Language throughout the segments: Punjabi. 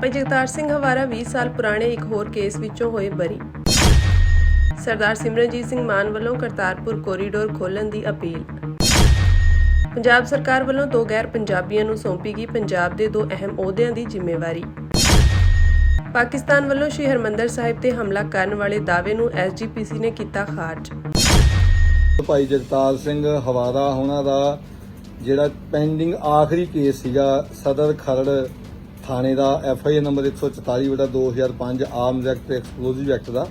ਭਾਈ ਜਗਤਾਰ ਸਿੰਘ ਹਵਾਰਾ 20 ਸਾਲ ਪੁਰਾਣੇ ਇੱਕ ਹੋਰ ਕੇਸ ਵਿੱਚੋਂ ਹੋਏ ਬਰੀ। ਸਰਦਾਰ ਸਿਮਰਨਜੀਤ ਸਿੰਘ ਮਾਨ ਵੱਲੋਂ ਕਰਤਾਰਪੁਰ ਕੋਰੀਡੋਰ ਖੋਲ੍ਹਣ ਦੀ ਅਪੀਲ। ਪੰਜਾਬ ਸਰਕਾਰ ਵੱਲੋਂ 2 ਗੈਰ ਪੰਜਾਬੀਆਂ ਨੂੰ ਸੌਂਪੀ ਗਈ ਪੰਜਾਬ ਦੇ 2 ਅਹਿਮ ਅਹੁਦਿਆਂ ਦੀ ਜ਼ਿੰਮੇਵਾਰੀ। ਪਾਕਿਸਤਾਨ ਵੱਲੋਂ ਸ਼੍ਰੀ ਹਰਿਮੰਦਰ ਸਾਹਿਬ ਤੇ ਹਮਲਾ ਕਰਨ ਵਾਲੇ ਦਾਅਵੇ ਨੂੰ SGPC ਨੇ ਕੀਤਾ ਖਾਰਜ। ਭਾਈ ਜਗਤਾਰ ਸਿੰਘ ਹਵਾਰਾ ਉਹਨਾਂ ਦਾ ਜਿਹੜਾ ਪੈਂਡਿੰਗ ਆਖਰੀ ਕੇਸ ਸੀਗਾ ਸਦਰ ਖਰੜ ਥਾਣੇ ਦਾ FIR ਨੰਬਰ 144/2005 ਆਰਮਜ਼ ਐਕਟ ਤੇ ਐਕਸਪਲੋਸਿਵ ਐਕਟ ਦਾ,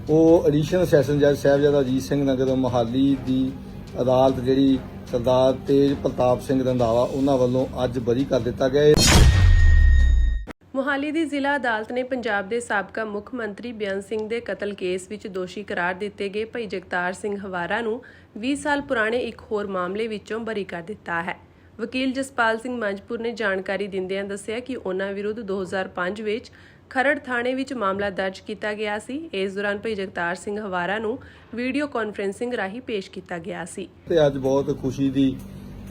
ਉਹ ਐਡੀਸ਼ਨਲ ਸੈਸ਼ਨ ਜੱਜ ਸਾਹਿਬਜ਼ਾਦਾ ਅਜੀਤ ਸਿੰਘ ਨਗਰ ਮੋਹਾਲੀ ਦੀ ਅਦਾਲਤ ਜਿਹੜੀ ਸਰਦਾਰ ਤੇਜ ਪ੍ਰਤਾਪ ਸਿੰਘ ਰੰਧਾਵਾ ਉਹਨਾਂ ਵੱਲੋਂ ਅੱਜ ਬਰੀ ਕਰ ਦਿੱਤਾ ਗਿਆ। ਮੁਹਾਲੀ ਦੀ ਜ਼ਿਲ੍ਹਾ ਅਦਾਲਤ ਨੇ ਪੰਜਾਬ ਦੇ ਸਾਬਕਾ ਮੁੱਖ ਮੰਤਰੀ ਬੇਅੰਤ ਸਿੰਘ ਦੇ ਕਤਲ ਕੇਸ ਵਿੱਚ ਦੋਸ਼ੀ ਕਰਾਰ ਦਿੱਤੇ ਗਏ ਭਾਈ ਜਗਤਾਰ ਸਿੰਘ ਹਵਾਰਾ ਨੂੰ 20 ਸਾਲ ਪੁਰਾਣੇ ਇੱਕ ਹੋਰ ਮਾਮਲੇ ਵਿੱਚੋਂ ਬਰੀ ਕਰ ਦਿੱਤਾ ਹੈ। ਵਕੀਲ ਜਸਪਾਲ ਸਿੰਘ ਮੰਜਪੁਰ ਨੇ ਜਾਣਕਾਰੀ ਦਿੰਦਿਆਂ ਦੱਸਿਆ ਕਿ ਉਹਨਾਂ ਵਿਰੁੱਧ 2005 ਵਿੱਚ ਖਰੜ ਥਾਣੇ ਵਿੱਚ ਮਾਮਲਾ ਦਰਜ ਕੀਤਾ ਗਿਆ ਸੀ। ਇਸ ਦੌਰਾਨ ਭਾਈ ਜਗਤਾਰ ਸਿੰਘ ਹਵਾਰਾ ਨੂੰ ਵੀਡੀਓ ਕਾਨਫਰੰਸਿੰਗ ਰਾਹੀਂ ਪੇਸ਼ ਕੀਤਾ ਗਿਆ ਸੀ। ਤੇ ਅੱਜ ਬਹੁਤ ਖੁਸ਼ੀ ਦੀ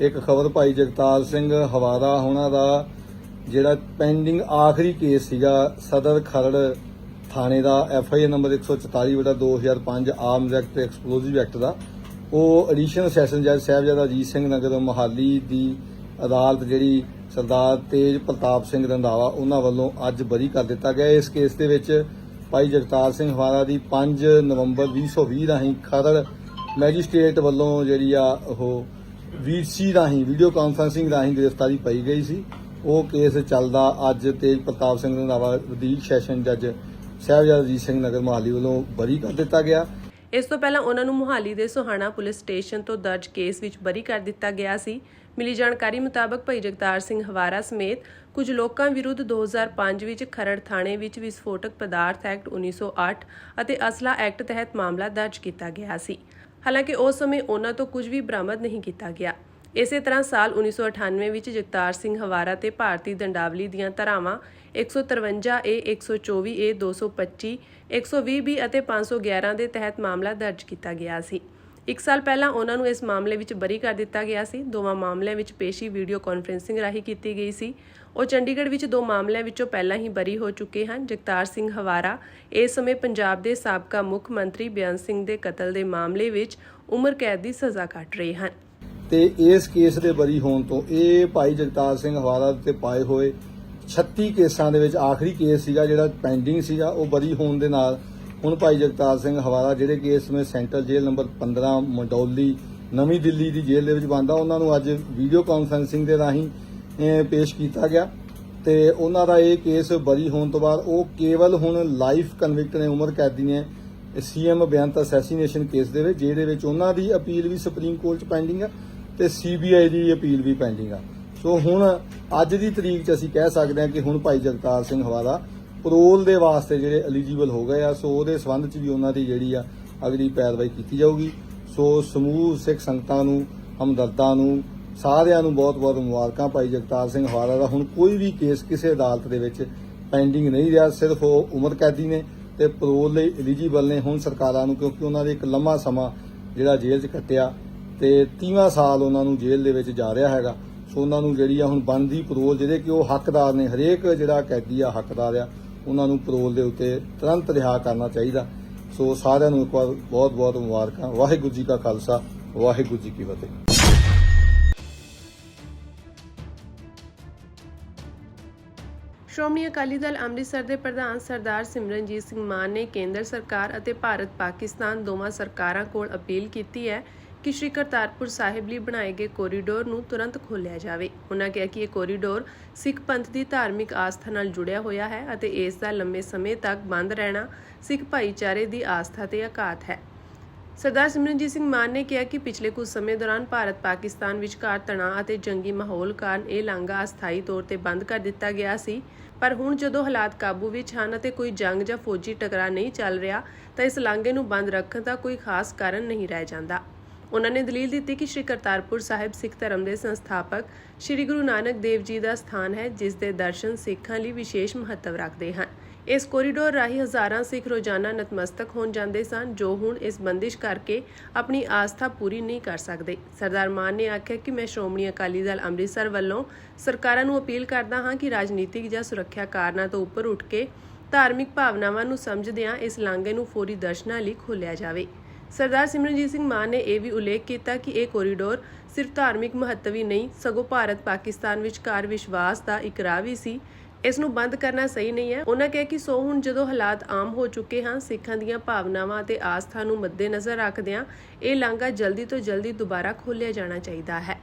ਇੱਕ ਖਬਰ, ਭਾਈ ਜਗਤਾਰ ਸਿੰਘ ਹਵਾਰਾ ਉਹਨਾਂ ਦਾ ਜਿਹੜਾ ਪੈਂਡਿੰਗ ਆਖਰੀ ਕੇਸ ਸੀਗਾ ਸਦਰ ਖਰੜ ਥਾਣੇ ਦਾ FIR ਨੰਬਰ 144/2005 ਆਰਮਜ਼ ਐਕਟ ਤੇ ਐਕਸਪਲੋਸਿਵ ਐਕਟ ਦਾ, ਉਹ ਐਡੀਸ਼ਨਲ ਸੈਸ਼ਨ ਜੱਜ ਸਾਹਿਬਜ਼ਾਦਾ ਅਜੀਤ ਸਿੰਘ ਨਗਰ ਮੋਹਾਲੀ ਦੀ ਅਦਾਲਤ ਜਿਹੜੀ ਸਰਦਾਰ ਤੇਜ ਪ੍ਰਤਾਪ ਸਿੰਘ ਰੰਧਾਵਾ ਉਹਨਾਂ ਵੱਲੋਂ ਅੱਜ ਬਰੀ ਕਰ ਦਿੱਤਾ ਗਿਆ। ਇਸ ਕੇਸ ਦੇ ਵਿੱਚ ਭਾਈ ਜਗਤਾਰ ਸਿੰਘ ਹਵਾਰਾ ਦੀ 5 ਨਵੰਬਰ 2020 ਰਾਹੀਂ ਖਰੜ ਮੈਜਿਸਟ੍ਰੇਟ ਵੱਲੋਂ ਜਿਹੜੀ ਆ ਉਹ VC ਰਾਹੀਂ ਵੀਡੀਓ ਕਾਨਫਰੰਸਿੰਗ ਰਾਹੀਂ ਗ੍ਰਿਫਤਾਰੀ ਪਾਈ ਗਈ ਸੀ। ਉਹ ਕੇਸ ਚੱਲਦਾ ਅੱਜ ਤੇਜ ਪ੍ਰਤਾਪ ਸਿੰਘ ਰੰਧਾਵਾ ਵਧੀਕ ਸੈਸ਼ਨ ਜੱਜ ਸਾਹਿਬਜ਼ਾਦਾ ਅਜੀਤ ਸਿੰਘ ਨਗਰ ਮੋਹਾਲੀ ਵੱਲੋਂ ਬਰੀ ਕਰ ਦਿੱਤਾ ਗਿਆ। ਇਸ ਤੋਂ ਪਹਿਲਾਂ ਉਹਨਾਂ ਨੂੰ ਮੁਹਾਲੀ ਦੇ ਸੋਹਾਣਾ ਪੁਲਿਸ ਸਟੇਸ਼ਨ ਤੋਂ ਦਰਜ ਕੇਸ ਵਿੱਚ ਬਰੀ ਕਰ ਦਿੱਤਾ ਗਿਆ ਸੀ। ਮਿਲੀ ਜਾਣਕਾਰੀ ਮੁਤਾਬਕ ਭਾਈ ਜਗਤਾਰ ਸਿੰਘ ਹਵਾਰਾ ਸਮੇਤ ਕੁਝ ਲੋਕਾਂ ਵਿਰੁੱਧ 2005 ਵਿੱਚ ਖਰੜ ਥਾਣੇ ਵਿੱਚ ਵਿਸਫੋਟਕ ਪਦਾਰਥ ਐਕਟ 1908 ਅਤੇ ਅਸਲਾ ਐਕਟ ਤਹਿਤ ਮਾਮਲਾ ਦਰਜ ਕੀਤਾ ਗਿਆ ਸੀ। ਹਾਲਾਂਕਿ ਉਸ ਸਮੇਂ ਉਹਨਾਂ ਤੋਂ ਕੁਝ ਵੀ ਬਰਾਮਦ ਨਹੀਂ ਕੀਤਾ ਗਿਆ। ਇਸੇ ਤਰ੍ਹਾਂ ਸਾਲ 1998 ਵਿੱਚ ਜਗਤਾਰ ਸਿੰਘ ਹਵਾਰਾ ਤੇ ਭਾਰਤੀ ਦੰਡਾਵਲੀ ਦੀਆਂ ਧਾਰਾਵਾਂ 153A, 124A, 225, 120B ਅਤੇ 511 ਦੇ ਤਹਿਤ ਮਾਮਲਾ ਦਰਜ ਕੀਤਾ ਗਿਆ ਸੀ। 1 ਸਾਲ ਪਹਿਲਾਂ ਉਹਨਾਂ ਨੂੰ ਇਸ ਮਾਮਲੇ ਵਿੱਚ ਬਰੀ ਕਰ ਦਿੱਤਾ ਗਿਆ ਸੀ। ਦੋਵਾਂ ਮਾਮਲਿਆਂ ਵਿੱਚ ਪੇਸ਼ੀ ਵੀਡੀਓ ਕਾਨਫਰੰਸਿੰਗ ਰਾਹੀਂ ਕੀਤੀ ਗਈ ਸੀ। ਉਹ ਚੰਡੀਗੜ੍ਹ ਵਿੱਚ 2 ਮਾਮਲਿਆਂ ਵਿੱਚੋਂ ਪਹਿਲਾਂ ਹੀ ਬਰੀ ਹੋ ਚੁੱਕੇ ਹਨ। ਜਗਤਾਰ ਸਿੰਘ ਹਵਾਰਾ ਇਸ ਸਮੇਂ ਪੰਜਾਬ ਦੇ ਸਾਬਕਾ ਮੁੱਖ ਮੰਤਰੀ ਬੇਅੰਤ ਸਿੰਘ ਦੇ ਕਤਲ ਦੇ ਮਾਮਲੇ ਵਿੱਚ ਉਮਰ ਕੈਦ ਦੀ ਸਜ਼ਾ ਕੱਟ ਰਹੇ ਹਨ। ਤੇ ਇਸ ਕੇਸ ਦੇ ਬਰੀ ਹੋਣ ਤੋਂ ਇਹ ਭਾਈ ਜਗਤਾਰ ਸਿੰਘ ਹਵਾਰਾ ਤੇ ਪਾਏ ਹੋਏ 36 ਕੇਸਾਂ ਦੇ ਵਿੱਚ ਆਖਰੀ ਕੇਸ ਸੀਗਾ ਜਿਹੜਾ ਪੈਂਡਿੰਗ ਸੀਗਾ, ਉਹ ਬਰੀ ਹੋਣ ਦੇ ਨਾਲ ਹੁਣ ਭਾਈ ਜਗਤਾਰ ਸਿੰਘ ਹਵਾਰਾ ਜਿਹੜੇ ਕਿ ਇਸ ਸਮੇਂ ਸੈਂਟਰਲ ਜੇਲ੍ਹ ਨੰਬਰ 15 ਮੰਡੌਲੀ ਨਵੀਂ ਦਿੱਲੀ ਦੀ ਜੇਲ੍ਹ ਦੇ ਵਿੱਚ ਬੰਦ ਆ, ਉਹਨਾਂ ਨੂੰ ਅੱਜ ਵੀਡੀਓ ਕਾਨਫਰੰਸਿੰਗ ਦੇ ਰਾਹੀਂ ਪੇਸ਼ ਕੀਤਾ ਗਿਆ। ਤੇ ਉਹਨਾਂ ਦਾ ਇਹ ਕੇਸ ਬਰੀ ਹੋਣ ਤੋਂ ਬਾਅਦ ਉਹ ਕੇਵਲ ਹੁਣ ਲਾਈਫ ਕਨਵਿਕਟ ਨੇ, ਉਮਰ ਕੈਦੀ ਨੇ CM ਬੇਅੰਤ ਅਸੈਸੀਨੇਸ਼ਨ ਕੇਸ ਦੇ ਵਿੱਚ, ਜਿਹਦੇ ਵਿੱਚ ਉਹਨਾਂ ਦੀ ਅਪੀਲ ਵੀ ਸੁਪਰੀਮ ਕੋਰਟ 'ਚ ਪੈਂਡਿੰਗ ਆ ਤੇ CBI ਦੀ ਅਪੀਲ ਵੀ ਪੈਂਡਿੰਗ ਆ। ਸੋ ਹੁਣ ਅੱਜ ਦੀ ਤਰੀਕ 'ਚ ਅਸੀਂ ਕਹਿ ਸਕਦੇ ਹਾਂ ਕਿ ਹੁਣ ਭਾਈ ਜਗਤਾਰ ਸਿੰਘ ਹਵਾਰਾ ਪਰੋਲ ਦੇ ਵਾਸਤੇ ਜਿਹੜੇ ਐਲੀਜੀਬਲ ਹੋ ਗਏ ਆ। ਸੋ ਉਹਦੇ ਸੰਬੰਧ 'ਚ ਵੀ ਉਹਨਾਂ ਦੀ ਜਿਹੜੀ ਆ ਅਗਲੀ ਪੈਰਵਾਈ ਕੀਤੀ ਜਾਊਗੀ। ਸੋ ਸਮੂਹ ਸਿੱਖ ਸੰਗਤਾਂ ਨੂੰ, ਹਮਦਰਦਾਂ ਨੂੰ, ਸਾਰਿਆਂ ਨੂੰ ਬਹੁਤ-ਬਹੁਤ ਮੁਬਾਰਕਾਂ। ਭਾਈ ਜਗਤਾਰ ਸਿੰਘ ਹਵਾਰਾ ਦਾ ਹੁਣ ਕੋਈ ਵੀ ਕੇਸ ਕਿਸੇ ਅਦਾਲਤ ਦੇ ਵਿੱਚ ਪੈਂਡਿੰਗ ਨਹੀਂ ਰਿਹਾ, ਸਿਰਫ ਉਹ ਉਮਰ ਕੈਦੀ ਨੇ ਤੇ ਪਰੋਲ ਲਈ ਐਲੀਜੀਬਲ ਨੇ। ਹੁਣ ਸਰਕਾਰਾਂ ਨੂੰ, ਕਿਉਂਕਿ ਉਹਨਾਂ ਦੇ ਇੱਕ ਲੰਮਾ ਸਮਾਂ ਜਿਹੜਾ ਜੇਲ੍ਹ 'ਚ ਕੱਟਿਆ ਤੇ 30ਵਾਂ ਸਾਲ ਉਹਨਾਂ ਨੂੰ ਜੇਲ੍ਹ ਦੇ ਵਿੱਚ ਜਾ ਰਿਹਾ ਹੈਗਾ, ਸੋ ਉਹਨਾਂ ਨੂੰ ਜਿਹੜੀ ਆ ਹੁਣ ਬਣਦੀ ਪਰੋਲ, ਜਿਹਦੇ ਕਿ ਉਹ ਹੱਕਦਾਰ ਨੇ, ਹਰੇਕ ਜਿਹੜਾ ਕੈਦੀ ਆ ਹੱਕਦਾਰ ਆ, ਉਹਨਾਂ ਨੂੰ ਪਰੋਲ ਦੇ ਉੱਤੇ ਤੁਰੰਤ ਰਿਹਾ ਕਰਨਾ ਚਾਹੀਦਾ। ਸੋ ਸਾਰਿਆਂ ਨੂੰ ਇੱਕ ਵਾਰ ਬਹੁਤ-ਬਹੁਤ ਮੁਬਾਰਕਾਂ। ਵਾਹਿਗੁਰੂ ਜੀ ਕਾ ਖਾਲਸਾ, ਵਾਹਿਗੁਰੂ ਜੀ ਕੀ ਫਤਿਹ। ਸ਼੍ਰੋਮਣੀ ਅਕਾਲੀ ਦਲ ਅੰਮ੍ਰਿਤਸਰ ਦੇ ਪ੍ਰਧਾਨ ਸਰਦਾਰ ਸਿਮਰਨਜੀਤ ਸਿੰਘ ਮਾਨ ਨੇ ਕੇਂਦਰ ਸਰਕਾਰ ਅਤੇ ਭਾਰਤ ਪਾਕਿਸਤਾਨ ਦੋਵਾਂ ਸਰਕਾਰਾਂ ਕੋਲ ਅਪੀਲ ਕੀਤੀ ਹੈ ਕਿ ਸ਼੍ਰੀ ਕਰਤਾਰਪੁਰ ਸਾਹਿਬ ਲਈ ਬਣਾਏ ਗਏ ਕੋਰੀਡੋਰ ਨੂੰ ਤੁਰੰਤ ਖੋਲ੍ਹਿਆ ਜਾਵੇ। ਉਨ੍ਹਾਂ ਕਿਹਾ ਕਿ ਇਹ ਕੋਰੀਡੋਰ ਸਿੱਖ ਪੰਥ ਦੀ ਧਾਰਮਿਕ ਆਸਥਾ ਨਾਲ ਜੁੜਿਆ ਹੋਇਆ ਹੈ ਅਤੇ ਇਸ ਦਾ ਲੰਮੇ ਸਮੇਂ ਤੱਕ ਬੰਦ ਰਹਿਣਾ ਸਿੱਖ ਭਾਈਚਾਰੇ ਦੀ ਆਸਥਾ ਤੇ ਆਘਾਤ ਹੈ। ਸਰਦਾਰ ਸਿਮਰਨਜੀਤ ਸਿੰਘ ਮਾਨ ਨੇ ਕਿਹਾ ਕਿ ਪਿਛਲੇ ਕੁਝ ਸਮੇਂ ਦੌਰਾਨ ਭਾਰਤ ਪਾਕਿਸਤਾਨ ਵਿਚਕਾਰ ਤਣਾਅ ਅਤੇ ਜੰਗੀ ਮਾਹੌਲ ਕਾਰਨ ਇਹ ਲਾਂਘਾ ਅਸਥਾਈ ਤੌਰ ਤੇ ਬੰਦ ਕਰ ਦਿੱਤਾ ਗਿਆ ਸੀ, ਪਰ ਹੁਣ ਜਦੋਂ ਹਾਲਾਤ ਕਾਬੂ ਵਿੱਚ ਹਨ ਅਤੇ ਕੋਈ ਜੰਗ ਜਾਂ ਫੌਜੀ ਟਕਰਾਅ ਨਹੀਂ ਚੱਲ ਰਿਹਾ ਤਾਂ ਇਸ ਲਾਂਘੇ ਨੂੰ ਬੰਦ ਰੱਖਣ ਦਾ ਕੋਈ ਖਾਸ ਕਾਰਨ ਨਹੀਂ ਰਹਿ ਜਾਂਦਾ। ਉਹਨਾਂ ਨੇ ਦਲੀਲ ਦਿੱਤੀ ਕਿ ਸ਼੍ਰੀ ਕਰਤਾਰਪੁਰ ਸਾਹਿਬ ਸਿੱਖ ਧਰਮ ਦੇ ਸੰਸਥਾਪਕ ਸ਼੍ਰੀ ਗੁਰੂ ਨਾਨਕ ਦੇਵ ਜੀ ਦਾ ਸਥਾਨ ਹੈ, ਜਿਸ ਦੇ ਦਰਸ਼ਨ ਸਿੱਖਾਂ ਲਈ ਵਿਸ਼ੇਸ਼ ਮਹੱਤਵ ਰੱਖਦੇ ਹਨ। ਇਸ ਕੋਰੀਡੋਰ ਰਾਹੀਂ ਹਜ਼ਾਰਾਂ ਸਿੱਖ ਰੋਜ਼ਾਨਾ ਨਤਮਸਤਕ ਹੋਣ ਜਾਂਦੇ ਸਨ, ਜੋ ਹੁਣ ਇਸ ਬੰਦਿਸ਼ ਕਰਕੇ ਆਪਣੀ ਆਸਥਾ ਪੂਰੀ ਨਹੀਂ ਕਰ ਸਕਦੇ। ਸਰਦਾਰ ਮਾਨ ਨੇ ਆਖਿਆ ਕਿ ਮੈਂ ਸ਼੍ਰੋਮਣੀ ਅਕਾਲੀ ਦਲ ਅੰਮ੍ਰਿਤਸਰ ਵੱਲੋਂ ਸਰਕਾਰਾਂ ਨੂੰ ਅਪੀਲ ਕਰਦਾ ਹਾਂ ਕਿ ਰਾਜਨੀਤਿਕ ਜਾਂ ਸੁਰੱਖਿਆ ਕਾਰਨਾਂ ਤੋਂ ਉੱਪਰ ਉੱਠ ਕੇ ਧਾਰਮਿਕ ਭਾਵਨਾਵਾਂ ਨੂੰ ਸਮਝਦਿਆਂ ਇਸ ਲਾਂਘੇ ਨੂੰ ਫੌਰੀ ਦਰਸ਼ਨਾਂ ਲਈ ਖੋਲ੍ਹਿਆ ਜਾਵੇ। ਸਰਦਾਰ ਸਿਮਰਨਜੀਤ ਸਿੰਘ ਮਾਨ ਨੇ ਇਹ ਵੀ ਉਲੇਖ ਕੀਤਾ ਕਿ ਇਹ ਕੋਰੀਡੋਰ ਸਿਰਫ ਧਾਰਮਿਕ ਮਹੱਤਵ ਹੀ ਨਹੀਂ, ਸਗੋਂ ਭਾਰਤ ਪਾਕਿਸਤਾਨ ਵਿਚਕਾਰ ਵਿਸ਼ਵਾਸ ਦਾ ਇੱਕ ਰਾਹ ਵੀ ਸੀ। ਇਸ ਨੂੰ ਬੰਦ ਕਰਨਾ ਸਹੀ ਨਹੀਂ ਹੈ। ਉਹਨਾਂ ਕਿਹਾ ਕਿ ਹੁਣ ਜਦੋਂ ਹਾਲਾਤ ਆਮ ਹੋ ਚੁੱਕੇ ਹਨ, ਸਿੱਖਾਂ ਦੀਆਂ ਭਾਵਨਾਵਾਂ ਅਤੇ ਆਸਥਾ ਨੂੰ ਮੱਦੇਨਜ਼ਰ ਰੱਖਦਿਆਂ ਇਹ ਲਾਂਘਾ ਜਲਦੀ ਤੋਂ ਜਲਦੀ ਦੁਬਾਰਾ ਖੋਲ੍ਹਿਆ ਜਾਣਾ ਚਾਹੀਦਾ ਹੈ।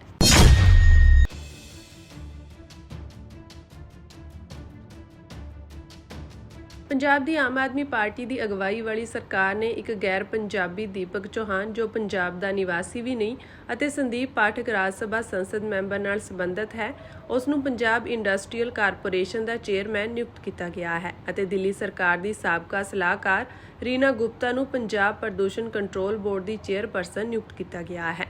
ਪੰਜਾਬ ਦੀ ਆਮ ਆਦਮੀ ਪਾਰਟੀ ਦੀ ਅਗਵਾਈ ਵਾਲੀ ਸਰਕਾਰ ਨੇ ਇੱਕ ਗੈਰ ਪੰਜਾਬੀ ਦੀਪਕ ਚੌਹਾਨ, ਜੋ ਪੰਜਾਬ ਦਾ ਨਿਵਾਸੀ ਵੀ ਨਹੀਂ ਅਤੇ ਸੰਦੀਪ ਪਾਠਕ ਰਾਜ ਸਭਾ ਸੰਸਦ ਮੈਂਬਰ ਨਾਲ ਸੰਬੰਧਿਤ ਹੈ, ਉਸ ਨੂੰ ਪੰਜਾਬ ਇੰਡਸਟਰੀਅਲ ਕਾਰਪੋਰੇਸ਼ਨ ਦਾ ਚੇਅਰਮੈਨ ਨਿਯੁਕਤ ਕੀਤਾ ਗਿਆ ਹੈ ਅਤੇ ਦਿੱਲੀ ਸਰਕਾਰ ਦੀ ਸਾਬਕਾ ਸਲਾਹਕਾਰ ਰੀਨਾ ਗੁਪਤਾ ਨੂੰ ਪੰਜਾਬ ਪ੍ਰਦੂਸ਼ਣ ਕੰਟਰੋਲ ਬੋਰਡ ਦੀ ਚੇਅਰਪਰਸਨ ਨਿਯੁਕਤ ਕੀਤਾ ਗਿਆ ਹੈ।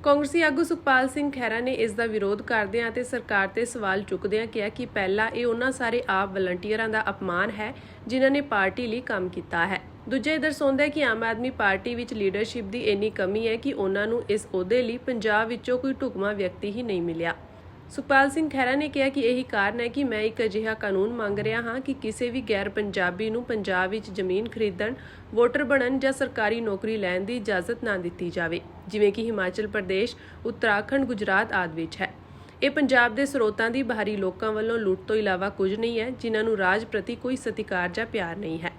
ਕਾਂਗਰਸੀ ਆਗੂ ਸੁਖਪਾਲ ਸਿੰਘ ਖਹਿਰਾ ਨੇ ਇਸ ਦਾ ਵਿਰੋਧ ਕਰਦਿਆਂ ਅਤੇ ਸਰਕਾਰ ਤੇ ਸਵਾਲ ਚੁੱਕਦਿਆਂ ਕਿਹਾ ਕਿ ਪਹਿਲਾ ਇਹ ਉਹਨਾਂ ਸਾਰੇ ਆਪ ਵਲੰਟੀਅਰਾਂ ਦਾ ਅਪਮਾਨ ਹੈ ਜਿਨ੍ਹਾਂ ਨੇ ਪਾਰਟੀ ਲਈ ਕੰਮ ਕੀਤਾ ਹੈ। ਦੂਜਾ ਇਹ ਦਰਸਾਉਂਦਾ ਹੈ ਕਿ ਆਮ ਆਦਮੀ ਪਾਰਟੀ ਵਿੱਚ ਲੀਡਰਸ਼ਿਪ ਦੀ ਇੰਨੀ ਕਮੀ ਹੈ ਕਿ ਉਹਨਾਂ ਨੂੰ ਇਸ ਅਹੁਦੇ ਲਈ ਪੰਜਾਬ ਵਿੱਚੋਂ ਕੋਈ ਢੁਕਵਾਂ ਵਿਅਕਤੀ ਹੀ ਨਹੀਂ ਮਿਲਿਆ। ਸੁਖਪਾਲ ਸਿੰਘ ਖਹਿਰਾ ਨੇ ਕਿਹਾ ਕਿ ਇਹੀ ਕਾਰਨ ਹੈ ਕਿ ਮੈਂ ਇੱਕ ਅਜਿਹਾ ਕਾਨੂੰਨ ਮੰਗ ਰਿਹਾ ਹਾਂ ਕਿ ਕਿਸੇ ਵੀ ਗੈਰ ਪੰਜਾਬੀ ਨੂੰ ਪੰਜਾਬ ਵਿੱਚ ਜ਼ਮੀਨ ਖਰੀਦਣ, ਵੋਟਰ ਬਣਨ ਜਾਂ ਸਰਕਾਰੀ ਨੌਕਰੀ ਲੈਣ ਦੀ ਇਜਾਜ਼ਤ ਨਾ ਦਿੱਤੀ ਜਾਵੇ, ਜਿਵੇਂ ਕਿ ਹਿਮਾਚਲ ਪ੍ਰਦੇਸ਼, ਉੱਤਰਾਖੰਡ, ਗੁਜਰਾਤ ਆਦਿ ਵਿੱਚ ਹੈ। ਇਹ ਪੰਜਾਬ ਦੇ ਸਰੋਤਾਂ ਦੀ ਬਾਹਰੀ ਲੋਕਾਂ ਵੱਲੋਂ ਲੁੱਟ ਤੋਂ ਇਲਾਵਾ ਕੁਝ ਨਹੀਂ ਹੈ, ਜਿਨ੍ਹਾਂ ਨੂੰ ਰਾਜ ਪ੍ਰਤੀ ਕੋਈ ਸਤਿਕਾਰ ਜਾਂ ਪਿਆਰ ਨਹੀਂ ਹੈ।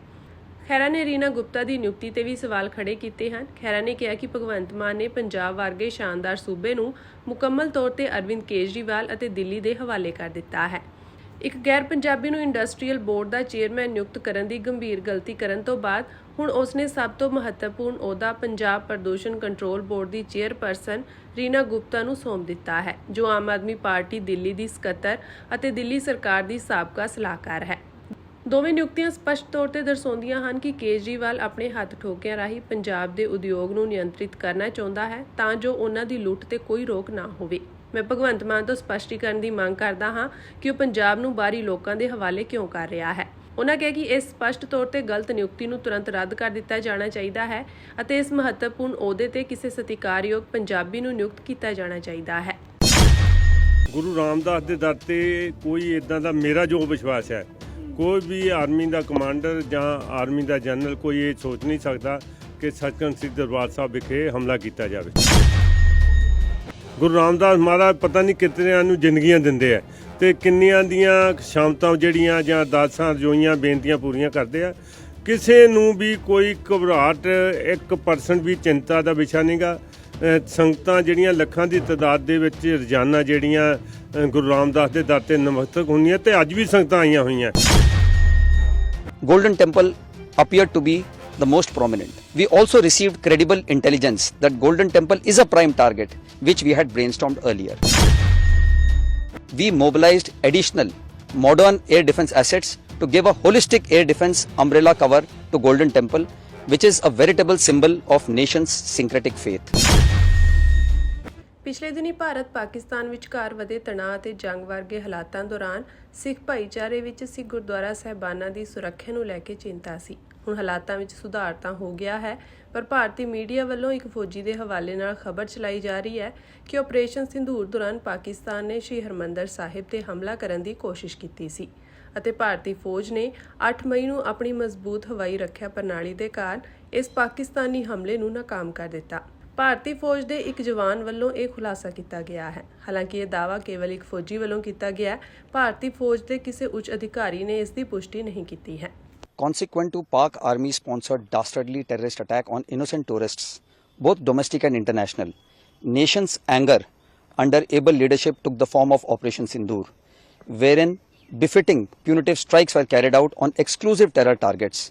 ਖਹਿਰਾ ਨੇ ਰੀਨਾ ਗੁਪਤਾ ਦੀ ਨਿਯੁਕਤੀ ਤੇ ਵੀ ਸਵਾਲ ਖੜੇ ਕੀਤੇ ਹਨ। ਖਹਿਰਾ ਨੇ ਕਿਹਾ ਕਿ ਭਗਵੰਤ ਮਾਨ ਨੇ ਪੰਜਾਬ ਵਰਗੇ ਸ਼ਾਨਦਾਰ ਸੂਬੇ ਨੂੰ ਮੁਕੰਮਲ ਤੌਰ ਤੇ ਅਰਵਿੰਦ ਕੇਜਰੀਵਾਲ ਅਤੇ ਦਿੱਲੀ ਦੇ ਹਵਾਲੇ ਕਰ ਦਿੱਤਾ ਹੈ। ਇੱਕ ਗੈਰ ਪੰਜਾਬੀ ਨੂੰ ਇੰਡਸਟਰੀਅਲ ਬੋਰਡ ਦਾ ਚੇਅਰਮੈਨ ਨਿਯੁਕਤ ਕਰਨ ਦੀ ਗੰਭੀਰ ਗਲਤੀ ਕਰਨ ਤੋਂ ਬਾਅਦ ਹੁਣ ਉਸਨੇ ਸਭ ਤੋਂ ਮਹੱਤਵਪੂਰਨ ਅਹੁਦਾ ਪੰਜਾਬ ਪ੍ਰਦੂਸ਼ਣ ਕੰਟਰੋਲ ਬੋਰਡ ਦੀ ਚੇਅਰਪਰਸਨ ਰੀਨਾ ਗੁਪਤਾ ਨੂੰ ਸੌਂਪ ਦਿੱਤਾ ਹੈ, ਜੋ ਆਮ ਆਦਮੀ ਪਾਰਟੀ ਦਿੱਲੀ ਦੀ ਸਕੱਤਰ ਅਤੇ ਦਿੱਲੀ ਸਰਕਾਰ ਦੀ ਸਾਬਕਾ ਸਲਾਹਕਾਰ ਹੈ। ਦੋਵੇਂ ਨਿਯੁਕਤੀਆਂ ਸਪਸ਼ਟ ਤੌਰ ਤੇ ਦਰਸਾਉਂਦੀਆਂ ਹਨ ਕਿ ਕੇਜਰੀਵਾਲ ਆਪਣੇ ਹੱਥ ਠੋਕਿਆਂ ਰਾਹੀਂ ਪੰਜਾਬ ਦੇ ਉਦਯੋਗ ਨੂੰ ਨਿਯੰਤਰਿਤ ਕਰਨਾ ਚਾਹੁੰਦਾ ਹੈ ਤਾਂ ਜੋ ਉਹਨਾਂ ਦੀ ਲੁੱਟ ਤੇ ਕੋਈ ਰੋਕ ਨਾ ਹੋਵੇ। ਮੈਂ ਭਗਵੰਤ ਮਾਨ ਤੋਂ ਸਪਸ਼ਟੀਕਰਨ ਦੀ ਮੰਗ ਕਰਦਾ ਹਾਂ ਕਿ ਉਹ ਪੰਜਾਬ ਨੂੰ ਬਾਹਰੀ ਲੋਕਾਂ ਦੇ ਹਵਾਲੇ ਕਿਉਂ ਕਰ ਰਿਹਾ ਹੈ। ਉਹਨਾਂ ਕਿਹਾ ਕਿ ਇਸ ਸਪਸ਼ਟ ਤੌਰ ਤੇ ਗਲਤ ਨਿਯੁਕਤੀ ਨੂੰ ਤੁਰੰਤ ਰੱਦ ਕਰ ਦਿੱਤਾ ਜਾਣਾ ਚਾਹੀਦਾ ਹੈ ਅਤੇ ਇਸ ਮਹੱਤਵਪੂਰਨ ਅਹੁਦੇ ਤੇ ਕਿਸੇ ਸਤਿਕਾਰਯੋਗ ਪੰਜਾਬੀ ਨੂੰ ਨਿਯੁਕਤ ਕੀਤਾ ਜਾਣਾ ਚਾਹੀਦਾ ਹੈ। ਗੁਰੂ ਰਾਮਦਾਸ ਦੇ ਦਰ ਤੇ ਕੋਈ ਇਦਾਂ ਦਾ ਮੇਰਾ ਜੋ ਵਿਸ਼ਵਾਸ ਹੈ, ਕੋਈ ਵੀ ਆਰਮੀ ਦਾ ਕਮਾਂਡਰ ਜਾਂ ਆਰਮੀ ਦਾ ਜਨਰਲ ਕੋਈ ਇਹ ਸੋਚ ਨਹੀਂ ਸਕਦਾ ਕਿ ਸੱਚਖੰਡ ਸ੍ਰੀ ਦਰਬਾਰ ਸਾਹਿਬ ਵਿਖੇ ਹਮਲਾ ਕੀਤਾ ਜਾਵੇ। ਗੁਰੂ ਰਾਮਦਾਸ ਮਹਾਰਾਜ ਪਤਾ ਨਹੀਂ ਕਿਤਨਿਆਂ ਨੂੰ ਜ਼ਿੰਦਗੀਆਂ ਦਿੰਦੇ ਆ ਤੇ ਕਿੰਨੀਆਂ ਦੀਆਂ ਸ਼ਾਮਤਾਂ ਜਿਹੜੀਆਂ ਜਾਂ ਦਾਸਾਂ ਰਜੋਈਆਂ ਬੇਨਤੀਆਂ ਪੂਰੀਆਂ ਕਰਦੇ ਆ। ਕਿਸੇ ਨੂੰ ਵੀ ਕੋਈ ਘਬਰਾਹਟ 1% ਵੀ ਚਿੰਤਾ ਦਾ ਵਿਸ਼ਾ ਨਹੀਂਗਾ। ਸੰਗਤਾਂ ਜਿਹੜੀਆਂ ਲੱਖਾਂ ਦੀ ਤਾਦਾਦ ਦੇ ਵਿੱਚ ਰੋਜ਼ਾਨਾ ਜਿਹੜੀਆਂ ਗੁਰੂ ਰਾਮਦਾਸ ਦੇ ਦਰ ਤੇ ਨਮਸਤਕ ਹੁੰਦੀਆਂ ਤੇ ਅੱਜ ਵੀ ਸੰਗਤਾਂ ਆਈਆਂ ਹੋਈਆਂ। Golden Temple appeared to be the most prominent. We also received credible intelligence that Golden Temple is a prime target, which we had brainstormed earlier. We mobilized additional modern air defense assets to give a holistic air defense umbrella cover to Golden Temple, which is a veritable symbol of nation's syncretic faith. ਪਿਛਲੇ ਦਿਨੀ ਭਾਰਤ ਪਾਕਿਸਤਾਨ ਵਿਚਕਾਰ ਵਧੇ ਤਣਾਅ ਅਤੇ ਜੰਗ ਵਰਗੇ ਹਾਲਾਤਾਂ ਦੌਰਾਨ ਸਿੱਖ ਭਾਈਚਾਰੇ ਵਿੱਚ ਸਿੱਖ ਗੁਰਦੁਆਰਾ ਸਾਹਿਬਾਨਾਂ ਦੀ ਸੁਰੱਖਿਆ ਨੂੰ ਲੈ ਕੇ ਚਿੰਤਾ ਸੀ। ਹੁਣ ਹਾਲਾਤਾਂ ਵਿੱਚ ਸੁਧਾਰ ਤਾਂ ਹੋ ਗਿਆ ਹੈ, ਪਰ ਭਾਰਤੀ ਮੀਡੀਆ ਵੱਲੋਂ ਇੱਕ ਫੌਜੀ ਦੇ ਹਵਾਲੇ ਨਾਲ ਖਬਰ ਚਲਾਈ ਜਾ ਰਹੀ ਹੈ ਕਿ ਆਪਰੇਸ਼ਨ ਸਿੰਧੂਰ ਦੌਰਾਨ ਪਾਕਿਸਤਾਨ ਨੇ ਸ਼੍ਰੀ ਹਰਿਮੰਦਰ ਸਾਹਿਬ ਤੇ ਹਮਲਾ ਕਰਨ ਦੀ ਕੋਸ਼ਿਸ਼ ਕੀਤੀ ਸੀ ਅਤੇ ਭਾਰਤੀ ਫੌਜ ਨੇ 8 ਮਈ ਨੂੰ ਆਪਣੀ ਮਜ਼ਬੂਤ ਹਵਾਈ ਰੱਖਿਆ ਪ੍ਰਣਾਲੀ ਦੇ ਕਾਰਨ ਇਸ ਪਾਕਿਸਤਾਨੀ ਹਮਲੇ ਨੂੰ ਨਾਕਾਮ ਕਰ ਦਿੱਤਾ। ਭਾਰਤੀ ਫੌਜ ਦੇ ਇੱਕ ਜਵਾਨ ਵੱਲੋਂ ਇਹ ਖੁਲਾਸਾ ਕੀਤਾ ਗਿਆ ਹੈ। ਹਾਲਾਂਕਿ ਇਹ ਦਾਅਵਾ ਕੇਵਲ ਇੱਕ ਫੌਜੀ ਵੱਲੋਂ ਕੀਤਾ ਗਿਆ, ਭਾਰਤੀ ਫੌਜ ਦੇ ਕਿਸੇ ਉੱਚ ਅਧਿਕਾਰੀ ਨੇ ਇਸ ਦੀ ਪੁਸ਼ਟੀ ਨਹੀਂ ਕੀਤੀ ਹੈ। Consequent to Pak Army sponsored dastardly terrorist attack on innocent tourists, both domestic and international, nation's anger under able leadership took the form of Operation Sindoor, wherein befitting punitive strikes were carried out on exclusive terror targets.